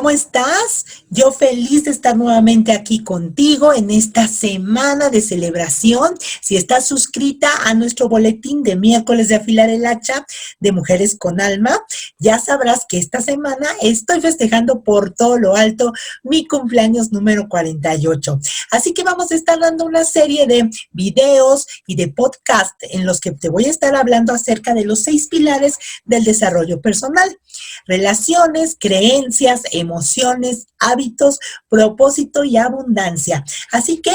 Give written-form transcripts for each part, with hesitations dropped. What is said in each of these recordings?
¿cómo estás? Yo feliz de estar nuevamente aquí contigo en esta semana de celebración. Si estás suscrita a nuestro boletín de miércoles de afilar el hacha de Mujeres con Alma, ya sabrás que esta semana estoy festejando por todo lo alto mi cumpleaños número 48. Así que vamos a estar dando una serie de videos y de podcast en los que te voy a estar hablando acerca de los 6 pilares del desarrollo personal: relaciones, creencias, emociones, hábitos, propósito y abundancia. Así que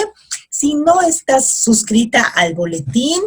si no estás suscrita al boletín,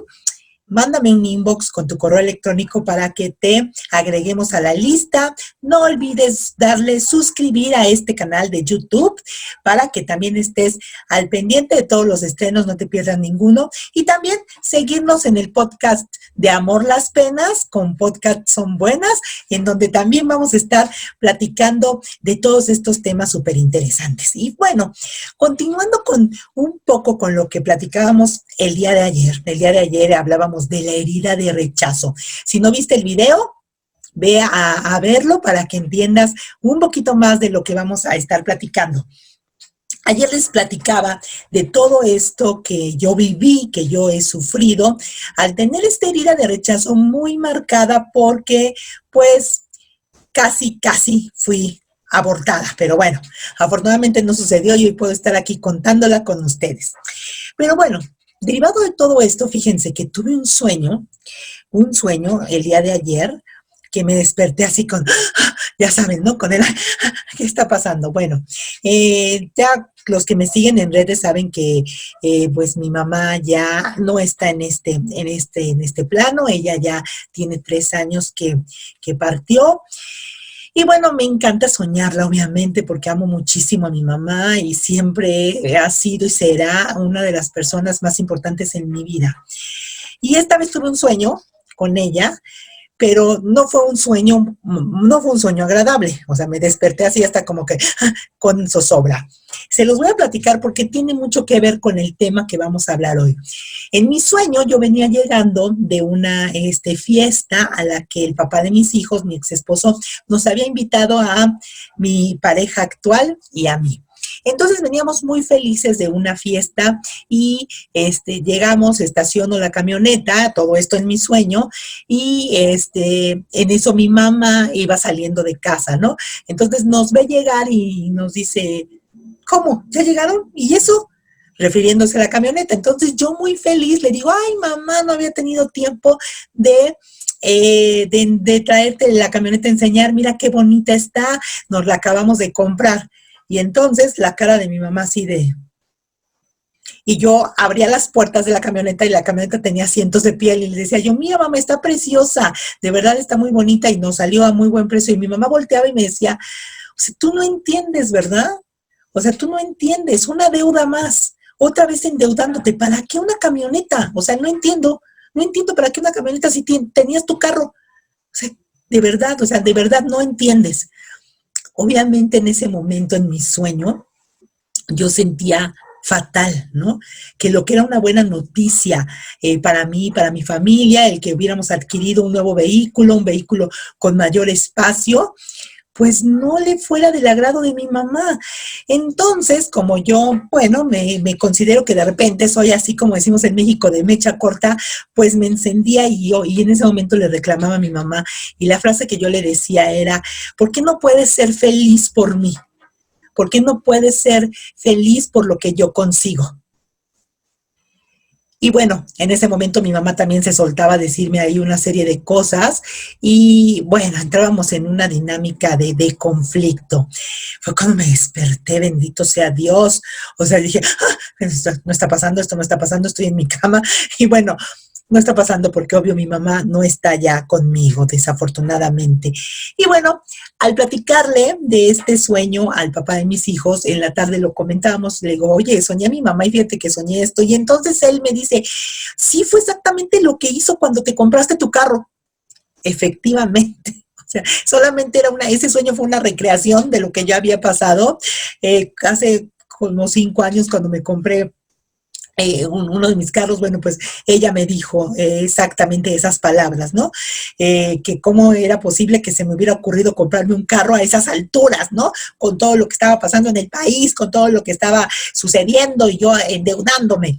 mándame un inbox con tu correo electrónico para que te agreguemos a la lista. No olvides darle suscribir a este canal de YouTube para que también estés al pendiente de todos los estrenos, no te pierdas ninguno. Y también seguirnos en el podcast de Amor las Penas, con Podcast Son Buenas, en donde también vamos a estar platicando de todos estos temas súper interesantes. Y bueno, continuando con un poco con lo que platicábamos el día de ayer. El día de ayer hablábamos de la herida de rechazo. Si no viste el video, ve a verlo para que entiendas un poquito más de lo que vamos a estar platicando. Ayer les platicaba de todo esto que yo viví, que yo he sufrido, al tener esta herida de rechazo muy marcada porque, pues, casi fui abortada. Pero bueno, afortunadamente no sucedió y hoy puedo estar aquí contándola con ustedes. Pero bueno, derivado de todo esto, fíjense que tuve un sueño el día de ayer, que me desperté así con, ya saben, ¿no? Con el, ¿qué está pasando? Bueno, ya los que me siguen en redes saben que pues mi mamá ya no está en este plano. Ella ya tiene 3 años que partió. Y bueno, me encanta soñarla, obviamente, porque amo muchísimo a mi mamá y siempre ha sido y será una de las personas más importantes en mi vida. Y esta vez tuve un sueño con ella, pero no fue un sueño agradable. O sea, me desperté así hasta como que con zozobra. Se los voy a platicar porque tiene mucho que ver con el tema que vamos a hablar hoy. En mi sueño yo venía llegando de una fiesta a la que el papá de mis hijos, mi ex esposo, nos había invitado a mi pareja actual y a mí. Entonces veníamos muy felices de una fiesta y llegamos, estaciono la camioneta, todo esto en mi sueño, y en eso mi mamá iba saliendo de casa, ¿no? Entonces nos ve llegar y nos dice, ¿cómo? ¿Ya llegaron? ¿Y eso? Refiriéndose a la camioneta. Entonces yo muy feliz le digo, ay mamá, no había tenido tiempo de traerte la camioneta a enseñar, mira qué bonita está, nos la acabamos de comprar. Y entonces la cara de mi mamá así de... Y yo abría las puertas de la camioneta y la camioneta tenía cientos de piel y le decía yo, mira mamá, está preciosa, de verdad está muy bonita y nos salió a muy buen precio. Y mi mamá volteaba y me decía, o sea, tú no entiendes, ¿verdad? O sea, tú no entiendes, una deuda más, otra vez endeudándote. ¿Para qué una camioneta? O sea, no entiendo para qué una camioneta si tenías tu carro. O sea, de verdad no entiendes. Obviamente en ese momento en mi sueño yo sentía fatal, ¿no? Que lo que era una buena noticia para mí, para mi familia, el que hubiéramos adquirido un nuevo vehículo, un vehículo con mayor espacio, pues no le fuera del agrado de mi mamá. Entonces, como yo, bueno, me considero que de repente soy así como decimos en México, de mecha corta, pues me encendía y en ese momento le reclamaba a mi mamá. Y la frase que yo le decía era, ¿por qué no puedes ser feliz por mí? ¿Por qué no puedes ser feliz por lo que yo consigo? Y bueno, en ese momento mi mamá también se soltaba a decirme ahí una serie de cosas y bueno, entrábamos en una dinámica de conflicto. Fue cuando me desperté, bendito sea Dios. O sea, dije, esto no está pasando, esto no está pasando, estoy en mi cama. Y bueno, no está pasando porque obvio mi mamá no está ya conmigo, desafortunadamente. Y bueno, al platicarle de este sueño al papá de mis hijos, en la tarde lo comentábamos, le digo, oye, soñé a mi mamá y fíjate que soñé esto. Y entonces él me dice, sí, fue exactamente lo que hizo cuando te compraste tu carro. Efectivamente. O sea, solamente ese sueño fue una recreación de lo que ya había pasado hace como 5 años cuando me compré uno de mis carros, bueno, pues ella me dijo exactamente esas palabras, ¿no? Que cómo era posible que se me hubiera ocurrido comprarme un carro a esas alturas, ¿no? Con todo lo que estaba pasando en el país, con todo lo que estaba sucediendo y yo endeudándome.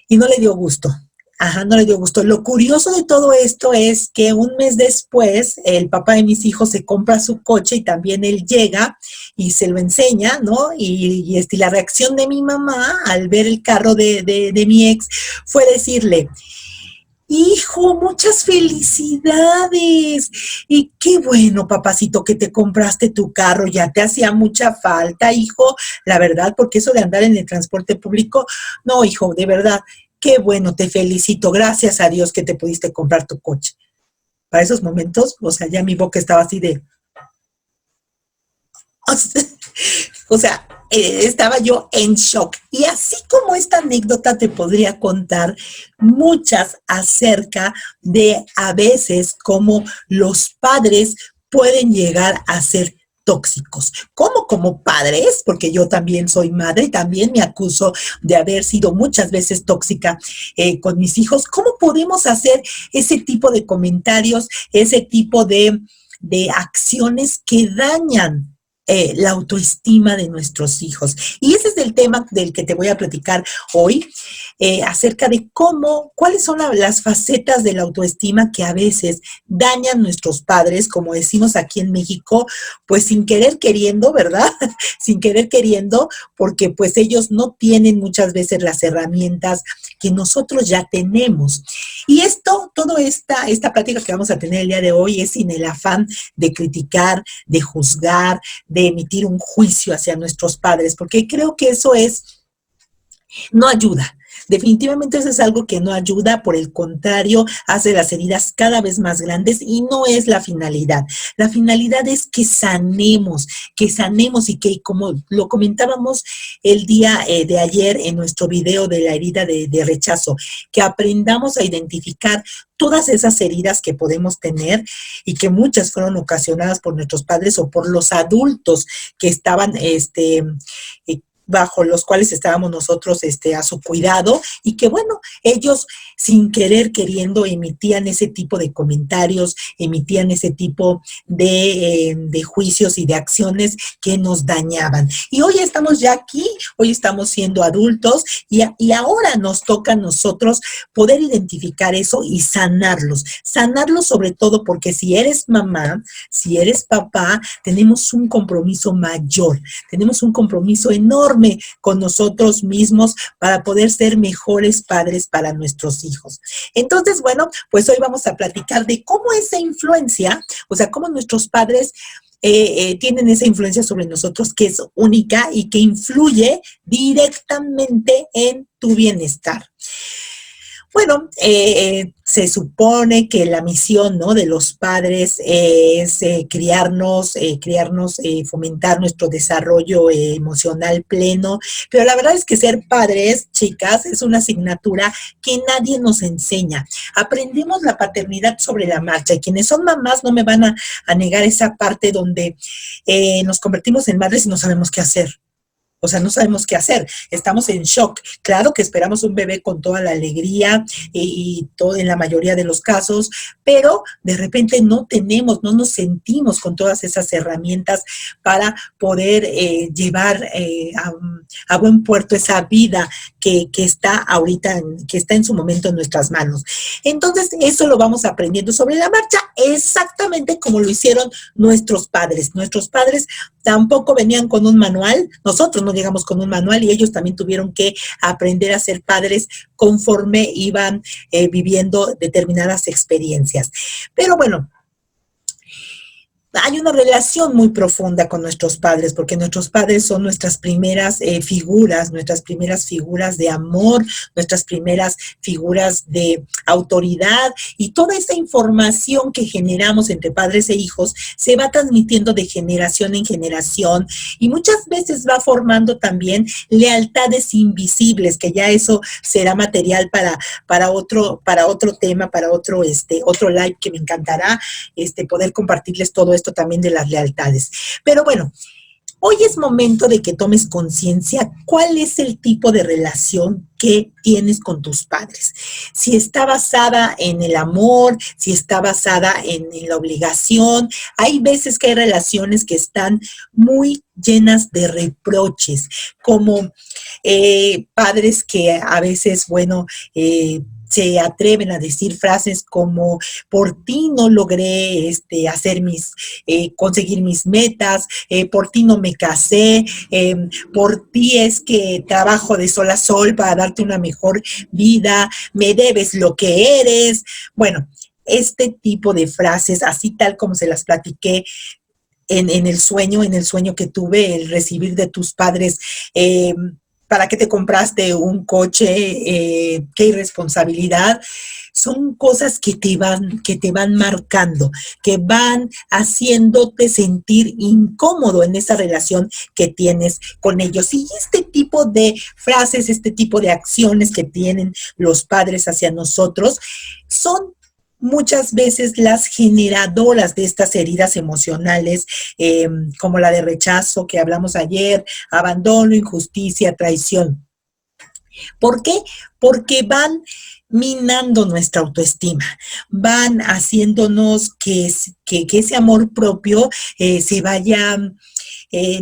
Y no le dio gusto. Ajá, no le dio gusto. Lo curioso de todo esto es que un mes después, el papá de mis hijos se compra su coche y también él llega y se lo enseña, ¿no? Y la reacción de mi mamá al ver el carro de mi ex fue decirle, hijo, muchas felicidades. Y qué bueno, papacito, que te compraste tu carro. Ya te hacía mucha falta, hijo, la verdad, porque eso de andar en el transporte público, no, hijo, de verdad, qué bueno, te felicito. Gracias a Dios que te pudiste comprar tu coche. Para esos momentos, o sea, ya mi boca estaba así de, o sea, estaba yo en shock. Y así como esta anécdota te podría contar muchas acerca de a veces cómo los padres pueden llegar a ser tóxicos. ¿Cómo como padres? Porque yo también soy madre y también me acuso de haber sido muchas veces tóxica con mis hijos. ¿Cómo podemos hacer ese tipo de comentarios, ese tipo de acciones que dañan la autoestima de nuestros hijos? Y ese es el tema del que te voy a platicar hoy, acerca de cuáles son las facetas de la autoestima que a veces dañan nuestros padres, como decimos aquí en México, pues sin querer queriendo, ¿verdad? Sin querer queriendo, porque pues ellos no tienen muchas veces las herramientas que nosotros ya tenemos. Y toda esta plática que vamos a tener el día de hoy es sin el afán de criticar, de juzgar, de emitir un juicio hacia nuestros padres, porque creo que no ayuda. Definitivamente eso es algo que no ayuda, por el contrario, hace las heridas cada vez más grandes y no es la finalidad. La finalidad es que sanemos y que, como lo comentábamos el día de ayer en nuestro video de la herida de rechazo, que aprendamos a identificar todas esas heridas que podemos tener y que muchas fueron ocasionadas por nuestros padres o por los adultos que estaban bajo los cuales estábamos nosotros a su cuidado, y que bueno, ellos sin querer queriendo emitían ese tipo de comentarios, emitían ese tipo de juicios y de acciones que nos dañaban. Y hoy estamos ya aquí, hoy estamos siendo adultos y ahora nos toca a nosotros poder identificar eso y sanarlos sobre todo porque si eres mamá, si eres papá, tenemos un compromiso mayor, tenemos un compromiso enorme con nosotros mismos para poder ser mejores padres para nuestros hijos. Entonces, bueno, pues hoy vamos a platicar de cómo esa influencia, o sea, cómo nuestros padres tienen esa influencia sobre nosotros que es única y que influye directamente en tu bienestar. Bueno, se supone que la misión, ¿no?, de los padres es criarnos, fomentar nuestro desarrollo emocional pleno, pero la verdad es que ser padres, chicas, es una asignatura que nadie nos enseña. Aprendemos la paternidad sobre la marcha y quienes son mamás no me van a negar esa parte donde nos convertimos en madres y no sabemos qué hacer. O sea, no sabemos qué hacer, estamos en shock. Claro que esperamos un bebé con toda la alegría y todo en la mayoría de los casos, pero de repente no nos sentimos con todas esas herramientas para poder llevar a buen puerto esa vida que está ahorita, que está en su momento en nuestras manos. Entonces, eso lo vamos aprendiendo sobre la marcha, exactamente como lo hicieron nuestros padres. Nuestros padres tampoco venían con un manual, nosotros no llegamos con un manual y ellos también tuvieron que aprender a ser padres conforme iban viviendo determinadas experiencias. Pero bueno, hay una relación muy profunda con nuestros padres, porque nuestros padres son nuestras primeras figuras de amor, nuestras primeras figuras de autoridad, y toda esa información que generamos entre padres e hijos se va transmitiendo de generación en generación y muchas veces va formando también lealtades invisibles, que ya eso será material para otro tema, para otro live que me encantará poder compartirles todo esto también de las lealtades. Pero bueno, Hoy es momento de que tomes conciencia cuál es el tipo de relación que tienes con tus padres. Si está basada en el amor, si está basada en la obligación. Hay veces que hay relaciones que están muy llenas de reproches, como padres que a veces, bueno, se atreven a decir frases como por ti no logré conseguir mis metas, por ti no me casé, por ti es que trabajo de sol a sol para darte una mejor vida, me debes lo que eres. Bueno, este tipo de frases, así tal como se las platiqué en el sueño que tuve, el recibir de tus padres, ¿para qué te compraste un coche? ¿Qué irresponsabilidad? Son cosas que te van marcando, que van haciéndote sentir incómodo en esa relación que tienes con ellos. Y este tipo de frases, este tipo de acciones que tienen los padres hacia nosotros son muchas veces las generadoras de estas heridas emocionales, como la de rechazo que hablamos ayer, abandono, injusticia, traición. ¿Por qué? Porque van minando nuestra autoestima, van haciéndonos que ese amor propio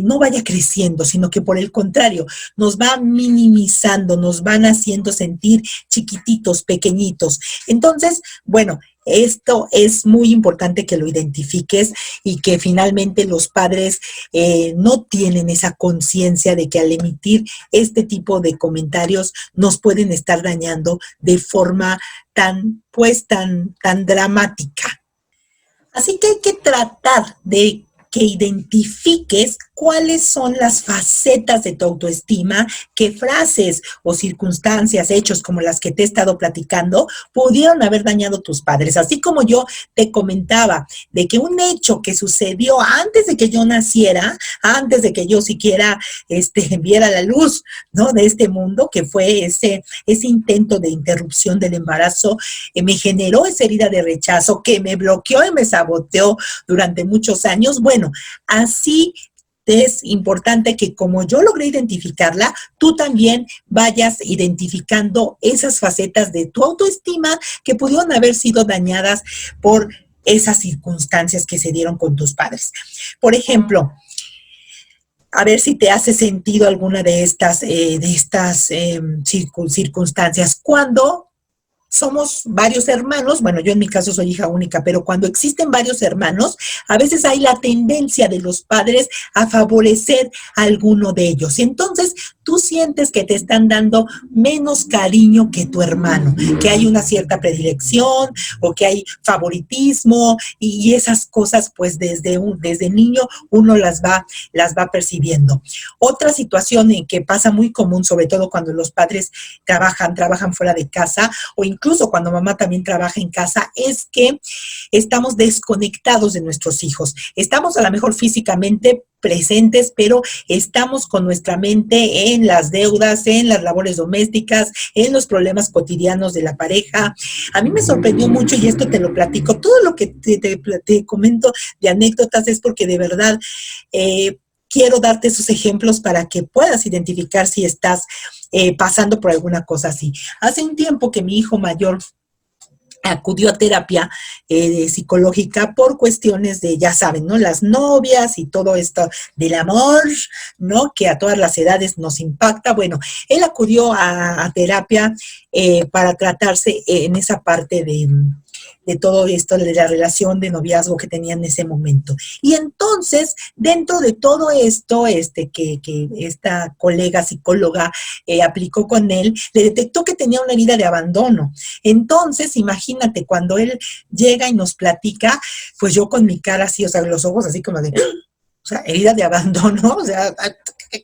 no vaya creciendo, sino que por el contrario, nos va minimizando, nos van haciendo sentir chiquititos, pequeñitos. Entonces, bueno, esto es muy importante que lo identifiques y que finalmente los padres no tienen esa conciencia de que al emitir este tipo de comentarios nos pueden estar dañando de forma tan dramática. Así que hay que tratar de que identifiques cuáles son las facetas de tu autoestima, qué frases o circunstancias, hechos como las que te he estado platicando, pudieron haber dañado tus padres. Así como yo te comentaba de que un hecho que sucedió antes de que yo naciera, antes de que yo siquiera viera la luz, ¿no?, de este mundo, que fue ese intento de interrupción del embarazo, me generó esa herida de rechazo que me bloqueó y me saboteó durante muchos años. Bueno, así es importante que como yo logré identificarla, tú también vayas identificando esas facetas de tu autoestima que pudieron haber sido dañadas por esas circunstancias que se dieron con tus padres. Por ejemplo, a ver si te hace sentido alguna de estas circunstancias. Cuando somos varios hermanos, bueno, yo en mi caso soy hija única, pero cuando existen varios hermanos, a veces hay la tendencia de los padres a favorecer a alguno de ellos. Entonces, tú sientes que te están dando menos cariño que tu hermano, que hay una cierta predilección o que hay favoritismo y esas cosas, pues desde niño uno las va percibiendo. Otra situación en que pasa muy común, sobre todo cuando los padres trabajan fuera de casa o incluso cuando mamá también trabaja en casa, es que estamos desconectados de nuestros hijos. Estamos a lo mejor físicamente presentes, pero estamos con nuestra mente en las deudas, en las labores domésticas, en los problemas cotidianos de la pareja. A mí me sorprendió mucho, y esto te lo platico, todo lo que te comento de anécdotas es porque de verdad quiero darte esos ejemplos para que puedas identificar si estás pasando por alguna cosa así. Hace un tiempo que mi hijo mayor acudió a terapia psicológica por cuestiones de, ya saben, ¿no?, las novias y todo esto del amor, ¿no?, que a todas las edades nos impacta. Bueno, él acudió a terapia para tratarse en esa parte de todo esto, de la relación de noviazgo que tenía en ese momento. Y entonces, dentro de todo esto, que esta colega psicóloga aplicó con él, le detectó que tenía una herida de abandono. Entonces, imagínate, cuando él llega y nos platica, pues yo con mi cara así, o sea, los ojos así como de, o sea, herida de abandono, o sea,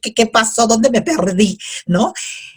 ¿qué pasó? ¿Dónde me perdí? ¿No?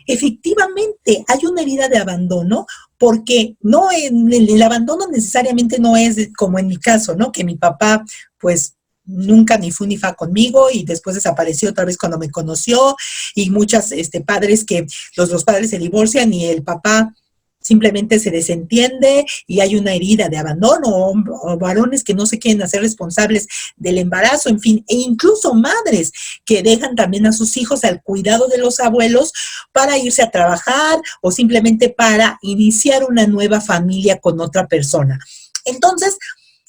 Efectivamente, hay una herida de abandono porque no el abandono necesariamente no es como en mi caso, ¿no? Que mi papá, pues, nunca ni fu ni fa conmigo y después desapareció otra vez cuando me conoció y muchas padres que los padres se divorcian y el papá simplemente se desentiende y hay una herida de abandono, o varones que no se quieren hacer responsables del embarazo, en fin, e incluso madres que dejan también a sus hijos al cuidado de los abuelos para irse a trabajar o simplemente para iniciar una nueva familia con otra persona. Entonces,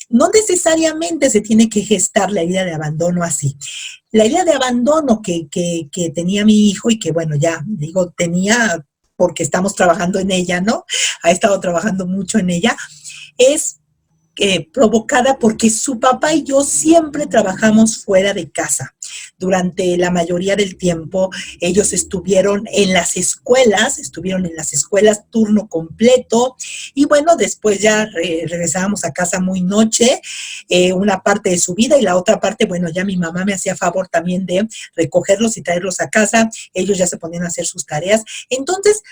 no necesariamente se tiene que gestar la idea de abandono así. La idea de abandono que tenía mi hijo y que, bueno, ya digo, tenía porque estamos trabajando en ella, ¿no? Ha estado trabajando mucho en ella, es provocada porque su papá y yo siempre trabajamos fuera de casa. Durante la mayoría del tiempo ellos estuvieron en las escuelas turno completo y bueno, después ya regresábamos a casa muy noche, una parte de su vida y la otra parte, bueno, ya mi mamá me hacía favor también de recogerlos y traerlos a casa, ellos ya se ponían a hacer sus tareas. Entonces,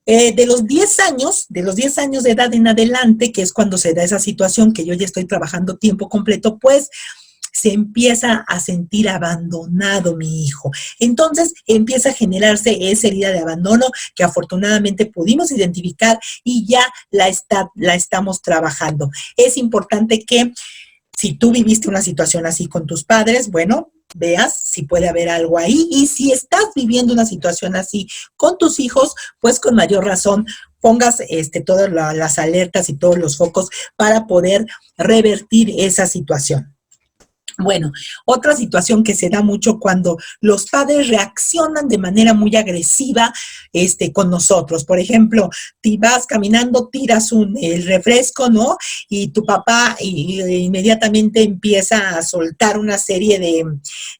de los 10 años de edad en adelante, que es cuando se da esa situación que yo ya estoy trabajando tiempo completo, pues se empieza a sentir abandonado mi hijo. Entonces empieza a generarse esa herida de abandono que afortunadamente pudimos identificar y ya la estamos trabajando. Es importante que si tú viviste una situación así con tus padres, bueno, veas si puede haber algo ahí. Y si estás viviendo una situación así con tus hijos, pues con mayor razón pongas todas las alertas y todos los focos para poder revertir esa situación. Bueno, otra situación que se da mucho cuando los padres reaccionan de manera muy agresiva con nosotros. Por ejemplo, te vas caminando, tiras el refresco, ¿no? Y tu papá inmediatamente empieza a soltar una serie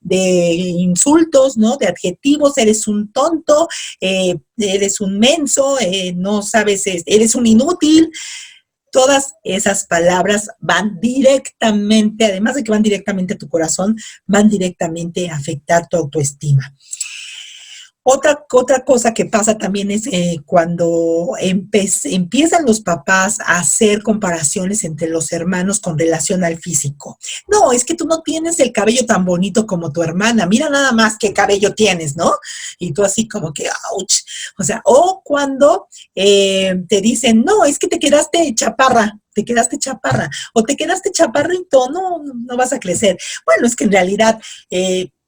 de insultos, ¿no? De adjetivos, eres un tonto, eres un menso, no sabes, eres un inútil. Todas esas palabras van directamente, además de que van directamente a tu corazón, van directamente a afectar tu autoestima. Otra cosa que pasa también es cuando empiezan los papás a hacer comparaciones entre los hermanos con relación al físico. No, es que tú no tienes el cabello tan bonito como tu hermana. Mira nada más qué cabello tienes, ¿no? Y tú así como que, ouch. O sea, o cuando te dicen, no, es que te quedaste chaparra, o te quedaste chaparrito, no vas a crecer. Bueno, es que en realidad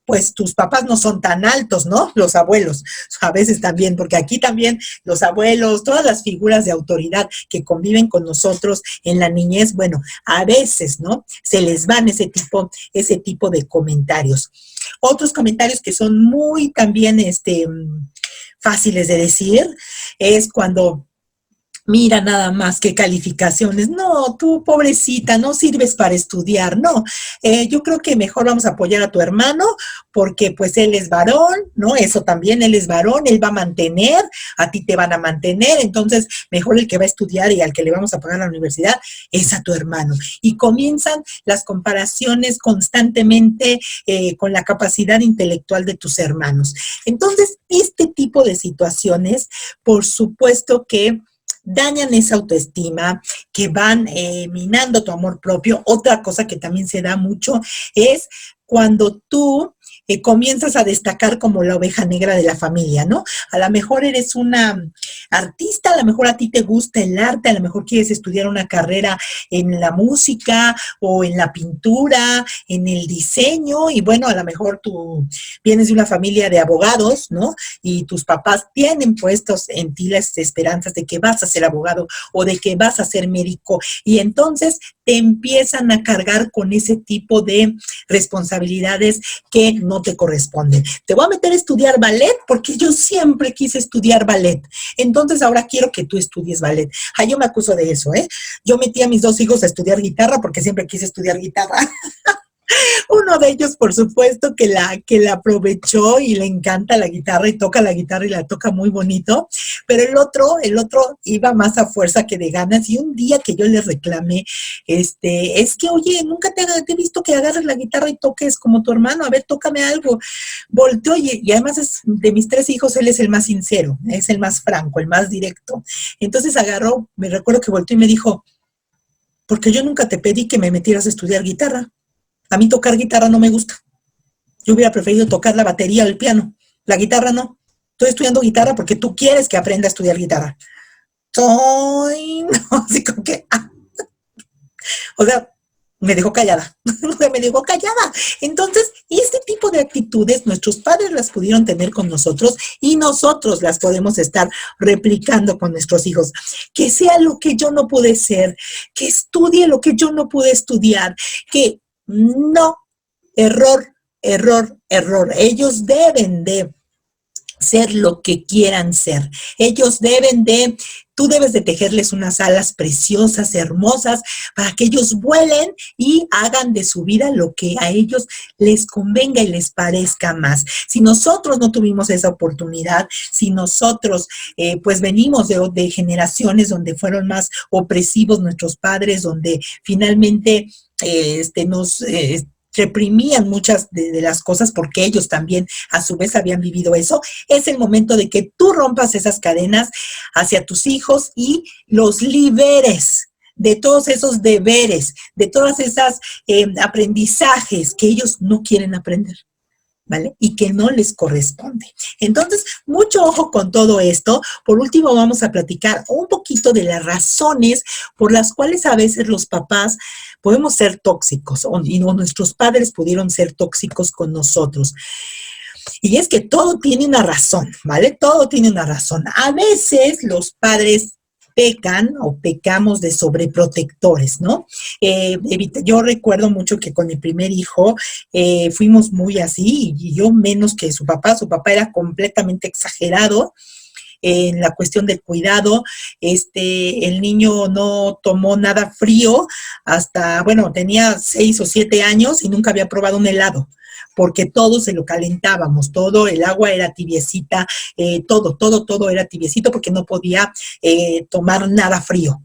pues tus papás no son tan altos, ¿no? Los abuelos, a veces también, porque aquí también los abuelos, todas las figuras de autoridad que conviven con nosotros en la niñez, bueno, a veces, ¿no? Se les van ese tipo de comentarios. Otros comentarios que son muy también fáciles de decir es cuando mira nada más qué calificaciones. No, tú pobrecita, no sirves para estudiar. No, yo creo que mejor vamos a apoyar a tu hermano porque pues él es varón, ¿no? Eso también, él es varón, él va a mantener, a ti te van a mantener, entonces mejor el que va a estudiar y al que le vamos a pagar la universidad es a tu hermano. Y comienzan las comparaciones constantemente con la capacidad intelectual de tus hermanos. Entonces, este tipo de situaciones, por supuesto que dañan esa autoestima, que van minando tu amor propio. Otra cosa que también se da mucho es cuando tú comienzas a destacar como la oveja negra de la familia, ¿no? A lo mejor eres una artista, a lo mejor a ti te gusta el arte, a lo mejor quieres estudiar una carrera en la música o en la pintura, en el diseño, y bueno, a lo mejor tú vienes de una familia de abogados, ¿no? Y tus papás tienen puestos en ti las esperanzas de que vas a ser abogado o de que vas a ser médico, y entonces te empiezan a cargar con ese tipo de responsabilidades que no te corresponden. Te voy a meter a estudiar ballet porque yo siempre quise estudiar ballet. Entonces ahora quiero que tú estudies ballet. Yo me acuso de eso, ¿eh? Yo metí a mis 2 hijos a estudiar guitarra porque siempre quise estudiar guitarra. Uno de ellos, por supuesto, que la aprovechó y le encanta la guitarra y toca la guitarra y la toca muy bonito, pero el otro iba más a fuerza que de ganas, y un día que yo le reclamé, es que, oye, nunca te he visto que agarres la guitarra y toques como tu hermano, a ver, tócame algo. Volteó y además de mis 3 hijos, él es el más sincero, es el más franco, el más directo. Entonces agarró, me recuerdo que volteó y me dijo, porque yo nunca te pedí que me metieras a estudiar guitarra. A mí tocar guitarra no me gusta. Yo hubiera preferido tocar la batería o el piano. La guitarra no. Estoy estudiando guitarra porque tú quieres que aprenda a estudiar guitarra. soy, no, así como que, o sea, me dejó callada, me dejó callada. Entonces, este tipo de actitudes nuestros padres las pudieron tener con nosotros y nosotros las podemos estar replicando con nuestros hijos. Que sea lo que yo no pude ser, que estudie lo que yo no pude estudiar, que no, error, error, error. Ellos deben de ser lo que quieran ser. Ellos deben de, tú debes de tejerles unas alas preciosas, hermosas, para que ellos vuelen y hagan de su vida lo que a ellos les convenga y les parezca más. Si nosotros no tuvimos esa oportunidad, si nosotros pues venimos de generaciones donde fueron más opresivos nuestros padres, donde finalmente nos reprimían muchas de las cosas porque ellos también a su vez habían vivido eso, es el momento de que tú rompas esas cadenas hacia tus hijos y los liberes de todos esos deberes, de todas esas aprendizajes que ellos no quieren aprender. ¿Vale? Y que no les corresponde. Entonces, mucho ojo con todo esto. Por último, vamos a platicar un poquito de las razones por las cuales a veces los papás podemos ser tóxicos y nuestros padres pudieron ser tóxicos con nosotros. Y es que todo tiene una razón, ¿vale? Todo tiene una razón. A veces los padres pecan o pecamos de sobreprotectores, ¿no? Yo recuerdo mucho que con mi primer hijo fuimos muy así, y yo menos que su papá era completamente exagerado en la cuestión del cuidado. El niño no tomó nada frío hasta, bueno, tenía 6 o 7 años y nunca había probado un helado, porque todo se lo calentábamos, todo, el agua era tibiecita, todo era tibiecito porque no podía tomar nada frío.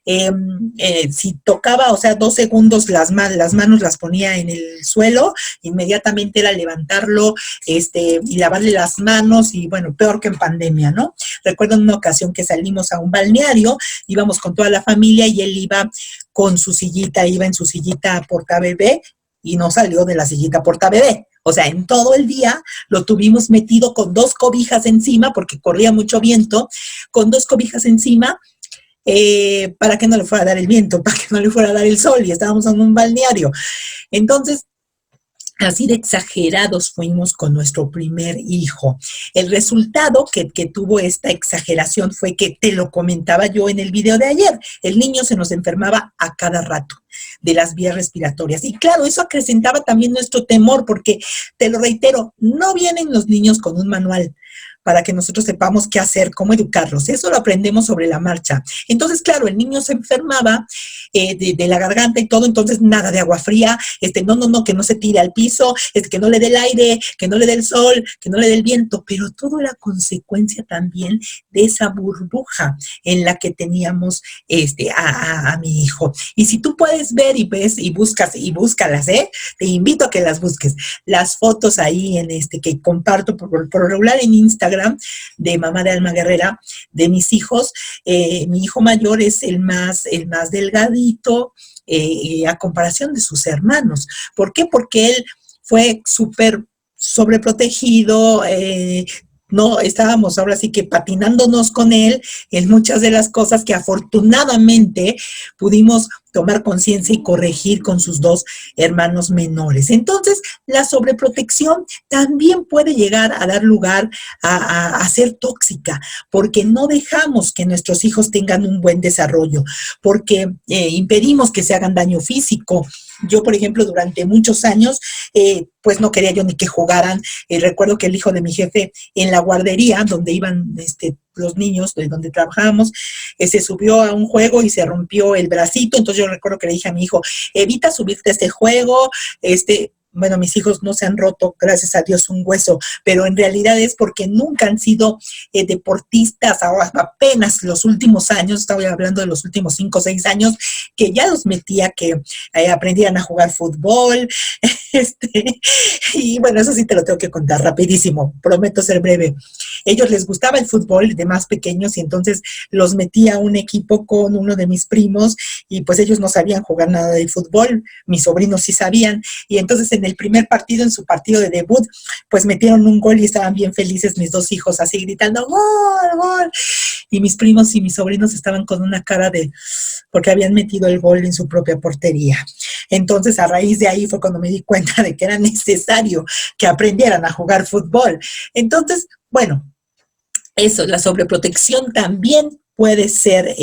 Si tocaba, o sea, 2 segundos las manos las ponía en el suelo, inmediatamente era levantarlo y lavarle las manos y bueno, peor que en pandemia, ¿no? Recuerdo en una ocasión que salimos a un balneario, íbamos con toda la familia y él iba con su sillita, iba en su sillita portabebé y no salió de la sillita portabebé. O sea, en todo el día lo tuvimos metido con 2 cobijas encima, porque corría mucho viento, con 2 cobijas encima, para que no le fuera a dar el viento, para que no le fuera a dar el sol, y estábamos en un balneario. Entonces, así de exagerados fuimos con nuestro primer hijo. El resultado que tuvo esta exageración fue que, te lo comentaba yo en el video de ayer, el niño se nos enfermaba a cada rato de las vías respiratorias. Y claro, eso acrecentaba también nuestro temor, porque, te lo reitero, no vienen los niños con un manual para que nosotros sepamos qué hacer, cómo educarlos. Eso lo aprendemos sobre la marcha. Entonces, claro, el niño se enfermaba de la garganta y todo, entonces nada de agua fría, no, que no se tire al piso, que no le dé el aire, que no le dé el sol, que no le dé el viento, pero todo era consecuencia también de esa burbuja en la que teníamos a mi hijo. Y si tú puedes ver y ves y buscas y búscalas, te invito a que las busques. Las fotos ahí que comparto por regular en Instagram de Mamá de Alma Guerrera, de mis hijos, mi hijo mayor es el más delgadito a comparación de sus hermanos. ¿Por qué? Porque él fue súper sobreprotegido, no estábamos ahora sí que patinándonos con él en muchas de las cosas que afortunadamente pudimos tomar conciencia y corregir con sus 2 hermanos menores. Entonces, la sobreprotección también puede llegar a dar lugar a ser tóxica, porque no dejamos que nuestros hijos tengan un buen desarrollo, porque impedimos que se hagan daño físico. Yo, por ejemplo, durante muchos años, pues no quería yo ni que jugaran. Recuerdo que el hijo de mi jefe en la guardería, donde iban los niños, de donde trabajábamos, se subió a un juego y se rompió el bracito. Entonces yo recuerdo que le dije a mi hijo, evita subirte a este juego, bueno, mis hijos no se han roto, gracias a Dios, un hueso, pero en realidad es porque nunca han sido deportistas, ahora apenas los últimos años, estaba hablando de los últimos 5 o 6 años, que ya los metía que aprendieran a jugar fútbol, y bueno, eso sí te lo tengo que contar rapidísimo, prometo ser breve. Ellos les gustaba el fútbol de más pequeños y entonces los metí a un equipo con uno de mis primos y pues ellos no sabían jugar nada de fútbol, mis sobrinos sí sabían, y entonces en el primer partido, en su partido de debut, pues metieron un gol y estaban bien felices mis dos hijos, así gritando, ¡gol, gol! Y mis primos y mis sobrinos estaban con una cara de, porque habían metido el gol en su propia portería. Entonces, a raíz de ahí fue cuando me di cuenta de que era necesario que aprendieran a jugar fútbol. Entonces, bueno, eso, la sobreprotección también puede ser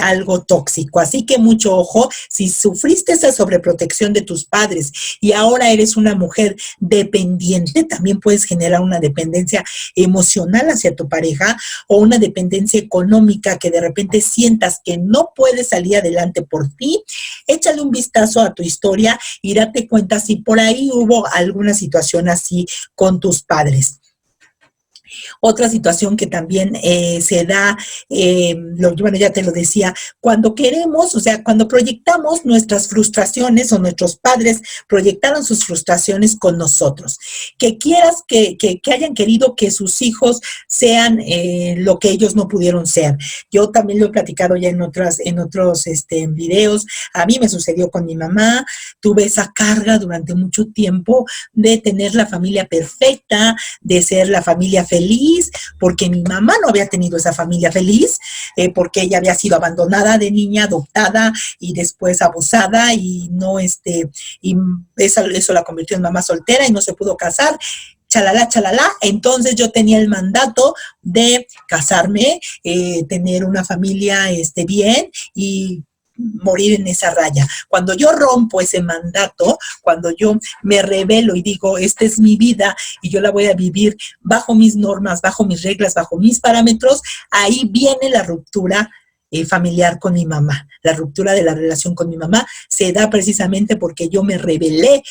algo tóxico. Así que mucho ojo, si sufriste esa sobreprotección de tus padres y ahora eres una mujer dependiente, también puedes generar una dependencia emocional hacia tu pareja o una dependencia económica que de repente sientas que no puedes salir adelante por ti. Échale un vistazo a tu historia y date cuenta si por ahí hubo alguna situación así con tus padres. Otra situación que también se da, bueno, ya te lo decía, cuando queremos, o sea, cuando proyectamos nuestras frustraciones o nuestros padres proyectaron sus frustraciones con nosotros. Que quieras que hayan querido que sus hijos sean lo que ellos no pudieron ser. Yo también lo he platicado ya en otros videos. A mí me sucedió con mi mamá. Tuve esa carga durante mucho tiempo de tener la familia perfecta, de ser la familia feliz, porque mi mamá no había tenido esa familia feliz, porque ella había sido abandonada de niña, adoptada y después abusada y no, y eso la convirtió en mamá soltera y no se pudo casar. Chalala, chalala. Entonces yo tenía el mandato de casarme, tener una familia bien y morir en esa raya. Cuando yo rompo ese mandato, cuando yo me rebelo y digo, esta es mi vida y yo la voy a vivir bajo mis normas, bajo mis reglas, bajo mis parámetros, ahí viene la ruptura familiar con mi mamá. La ruptura de la relación con mi mamá se da precisamente porque yo me rebelé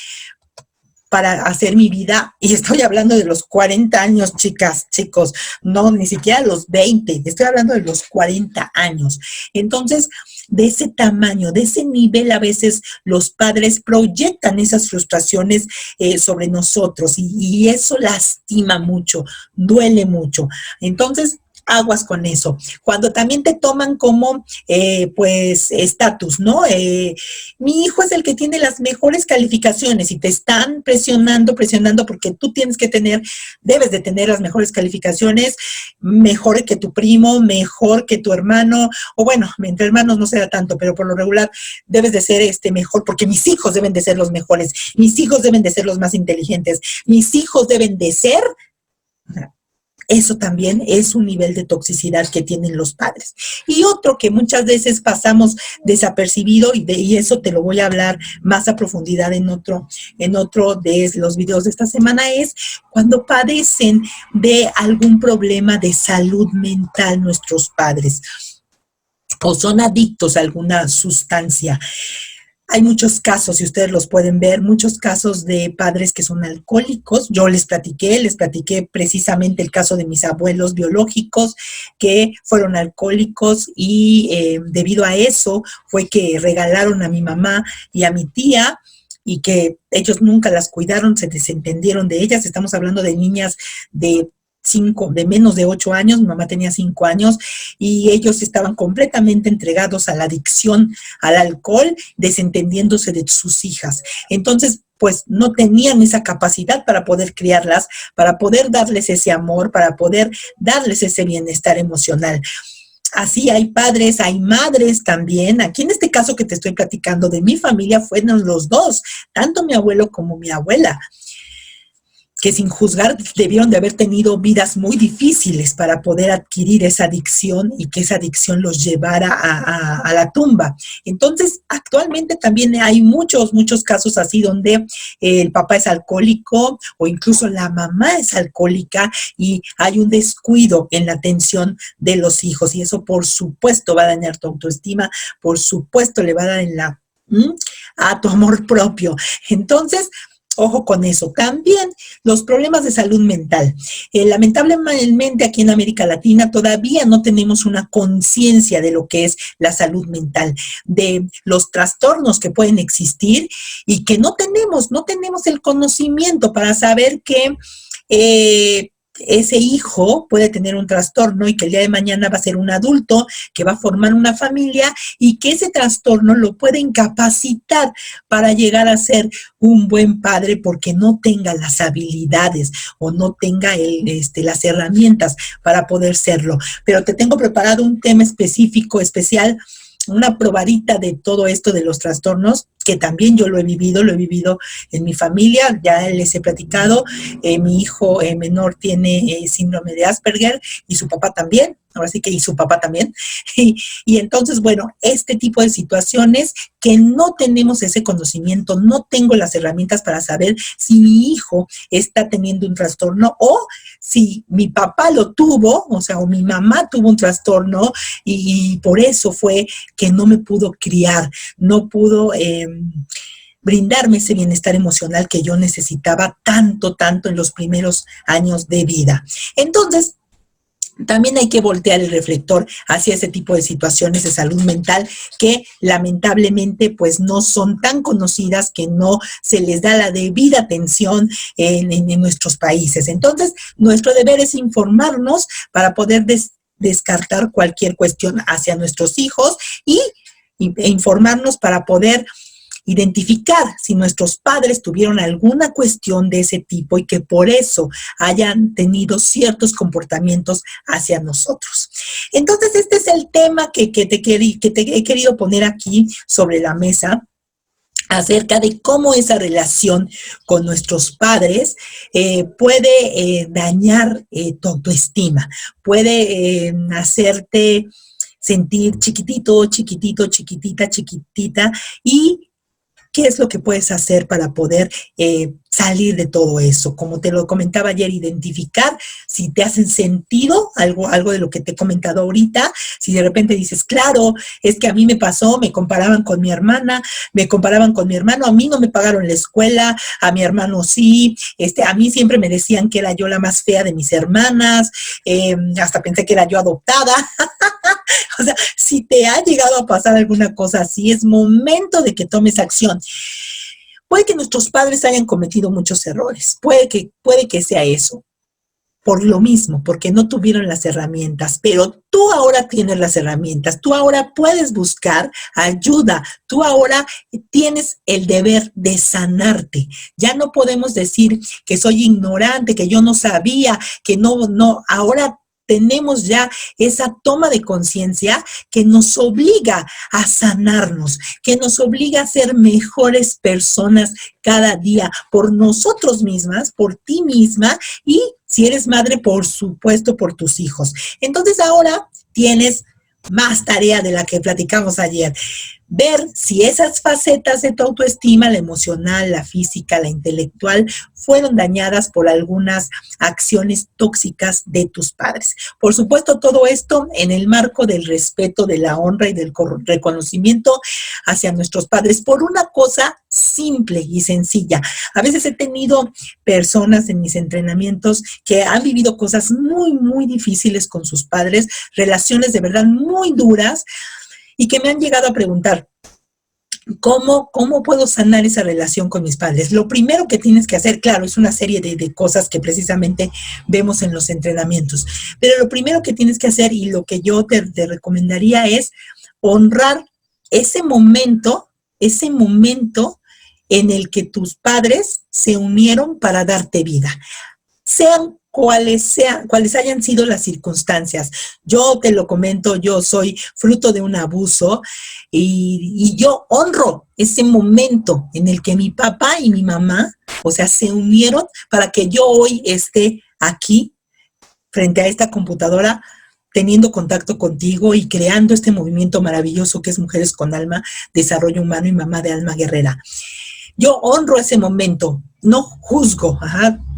para hacer mi vida, y estoy hablando de los 40 años, chicas, chicos, no, ni siquiera los 20, estoy hablando de los 40 años. Entonces, de ese tamaño, de ese nivel, a veces los padres proyectan esas frustraciones sobre nosotros y eso lastima mucho, duele mucho. Entonces, aguas con eso. Cuando también te toman como, pues, estatus, ¿no? Mi hijo es el que tiene las mejores calificaciones y te están presionando porque tú debes de tener las mejores calificaciones, mejor que tu primo, mejor que tu hermano, o bueno, entre hermanos no se da tanto, pero por lo regular debes de ser mejor, porque mis hijos deben de ser los mejores, mis hijos deben de ser los más inteligentes, mis hijos deben de ser. Eso también es un nivel de toxicidad que tienen los padres. Y otro que muchas veces pasamos desapercibido, y eso te lo voy a hablar más a profundidad en otro de los videos de esta semana, es cuando padecen de algún problema de salud mental nuestros padres o son adictos a alguna sustancia. Hay muchos casos, si ustedes los pueden ver, muchos casos de padres que son alcohólicos. Yo les platiqué precisamente el caso de mis abuelos biológicos que fueron alcohólicos y debido a eso fue que regalaron a mi mamá y a mi tía y que ellos nunca las cuidaron, se desentendieron de ellas. Estamos hablando de niñas de menos de 8 años, mi mamá tenía 5 años y ellos estaban completamente entregados a la adicción al alcohol, desentendiéndose de sus hijas. Entonces, pues no tenían esa capacidad para poder criarlas, para poder darles ese amor, para poder darles ese bienestar emocional. Así hay padres, hay madres también. Aquí en este caso que te estoy platicando de mi familia fueron los dos, tanto mi abuelo como mi abuela, que sin juzgar debieron de haber tenido vidas muy difíciles para poder adquirir esa adicción y que esa adicción los llevara a la tumba. Entonces, actualmente también hay muchos casos así donde el papá es alcohólico o incluso la mamá es alcohólica y hay un descuido en la atención de los hijos y eso por supuesto va a dañar tu autoestima, por supuesto le va a dar a tu amor propio. Entonces, ojo con eso. También los problemas de salud mental. Lamentablemente aquí en América Latina todavía no tenemos una conciencia de lo que es la salud mental, de los trastornos que pueden existir y que no tenemos el conocimiento para saber que ese hijo puede tener un trastorno y que el día de mañana va a ser un adulto que va a formar una familia y que ese trastorno lo puede incapacitar para llegar a ser un buen padre porque no tenga las habilidades o no tenga las herramientas para poder serlo. Pero te tengo preparado un tema específico, especial, una probadita de todo esto de los trastornos, que también yo lo he vivido en mi familia, ya les he platicado, mi hijo menor tiene síndrome de Asperger y su papá también, ahora sí que y su papá también, y entonces, bueno, este tipo de situaciones que no tenemos ese conocimiento, no tengo las herramientas para saber si mi hijo está teniendo un trastorno o si mi papá lo tuvo, o sea, o mi mamá tuvo un trastorno y por eso fue que no me pudo criar, no pudo brindarme ese bienestar emocional que yo necesitaba tanto, tanto en los primeros años de vida. Entonces, también hay que voltear el reflector hacia ese tipo de situaciones de salud mental que lamentablemente pues no son tan conocidas, que no se les da la debida atención en nuestros países. Entonces, nuestro deber es informarnos para poder descartar cualquier cuestión hacia nuestros hijos e informarnos para poder identificar si nuestros padres tuvieron alguna cuestión de ese tipo y que por eso hayan tenido ciertos comportamientos hacia nosotros. Entonces, este es el tema que te he querido poner aquí sobre la mesa, acerca de cómo esa relación con nuestros padres puede dañar tu autoestima, puede hacerte sentir chiquitito, chiquitito, chiquitita, chiquitita, y ¿qué es lo que puedes hacer para poder salir de todo eso? Como te lo comentaba ayer, identificar si te hacen sentido algo de lo que te he comentado ahorita. Si de repente dices, claro, es que a mí me pasó, me comparaban con mi hermana, me comparaban con mi hermano, a mí no me pagaron la escuela, a mi hermano sí, a mí siempre me decían que era yo la más fea de mis hermanas, hasta pensé que era yo adoptada. O sea, si te ha llegado a pasar alguna cosa así, es momento de que tomes acción. Puede que nuestros padres hayan cometido muchos errores, puede que sea eso, por lo mismo, porque no tuvieron las herramientas, pero tú ahora tienes las herramientas, tú ahora puedes buscar ayuda, tú ahora tienes el deber de sanarte. Ya no podemos decir que soy ignorante, que yo no sabía, que no, ahora tenemos ya esa toma de conciencia que nos obliga a sanarnos, que nos obliga a ser mejores personas cada día por nosotros mismas, por ti misma y si eres madre, por supuesto, por tus hijos. Entonces ahora tienes más tarea de la que platicamos ayer. Ver si esas facetas de tu autoestima, la emocional, la física, la intelectual, fueron dañadas por algunas acciones tóxicas de tus padres. Por supuesto, todo esto en el marco del respeto, de la honra y del reconocimiento hacia nuestros padres por una cosa simple y sencilla. A veces he tenido personas en mis entrenamientos que han vivido cosas muy, muy difíciles con sus padres, relaciones de verdad muy duras, y que me han llegado a preguntar, ¿cómo puedo sanar esa relación con mis padres? Lo primero que tienes que hacer, claro, es una serie de cosas que precisamente vemos en los entrenamientos, pero lo primero que tienes que hacer y lo que yo te recomendaría es honrar ese momento en el que tus padres se unieron para darte vida. Sean cuáles hayan sido las circunstancias. Yo te lo comento, yo soy fruto de un abuso y yo honro ese momento en el que mi papá y mi mamá, o sea, se unieron para que yo hoy esté aquí frente a esta computadora teniendo contacto contigo y creando este movimiento maravilloso que es Mujeres con Alma, Desarrollo Humano y Mamá de Alma Guerrera. Yo honro ese momento, no juzgo,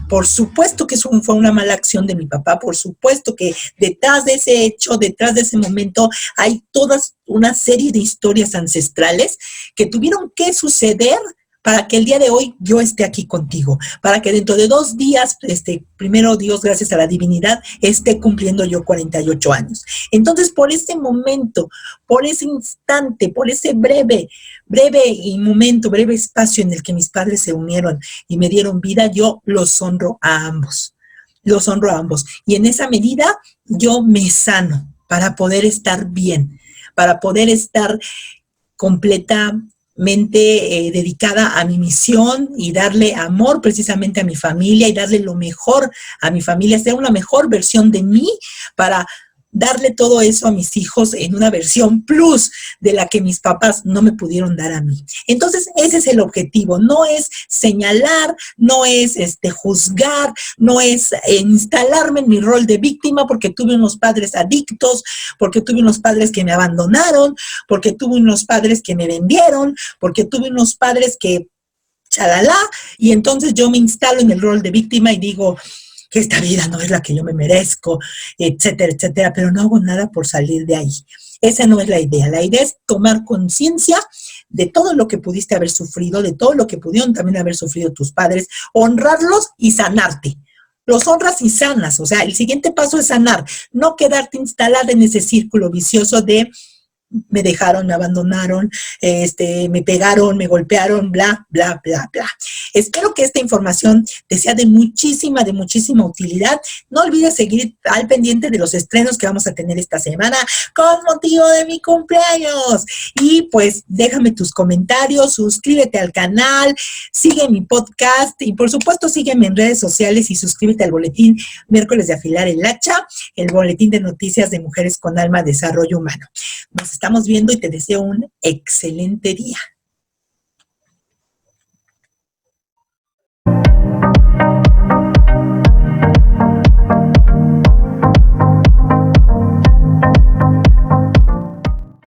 Por supuesto que eso fue una mala acción de mi papá, por supuesto que detrás de ese hecho, detrás de ese momento, hay toda una serie de historias ancestrales que tuvieron que suceder para que el día de hoy yo esté aquí contigo, para que dentro de 2 días, primero Dios, gracias a la divinidad, esté cumpliendo yo 48 años. Entonces, por ese momento, por ese instante, por ese breve espacio en el que mis padres se unieron y me dieron vida, yo los honro a ambos. los honro a ambos. Y en esa medida yo me sano para poder estar bien, para poder estar completamente dedicada a mi misión y darle amor precisamente a mi familia y darle lo mejor a mi familia, ser una mejor versión de mí para darle todo eso a mis hijos en una versión plus de la que mis papás no me pudieron dar a mí. Entonces, ese es el objetivo, no es señalar, no es juzgar, no es instalarme en mi rol de víctima porque tuve unos padres adictos, porque tuve unos padres que me abandonaron, porque tuve unos padres que me vendieron, porque tuve unos padres que chalala, y entonces yo me instalo en el rol de víctima y digo que esta vida no es la que yo me merezco, etcétera, etcétera, pero no hago nada por salir de ahí. Esa no es la idea. La idea es tomar conciencia de todo lo que pudiste haber sufrido, de todo lo que pudieron también haber sufrido tus padres, honrarlos y sanarte. Los honras y sanas, o sea, el siguiente paso es sanar, no quedarte instalada en ese círculo vicioso de me dejaron, me abandonaron, me pegaron, me golpearon, bla, bla, bla, bla. Espero que esta información te sea de muchísima utilidad. No olvides seguir al pendiente de los estrenos que vamos a tener esta semana con motivo de mi cumpleaños. Y pues déjame tus comentarios, suscríbete al canal, sigue mi podcast y por supuesto sígueme en redes sociales y suscríbete al boletín Miércoles de Afilar el Hacha, el boletín de noticias de Mujeres con Alma, Desarrollo Humano. Nos estamos viendo y te deseo un excelente día.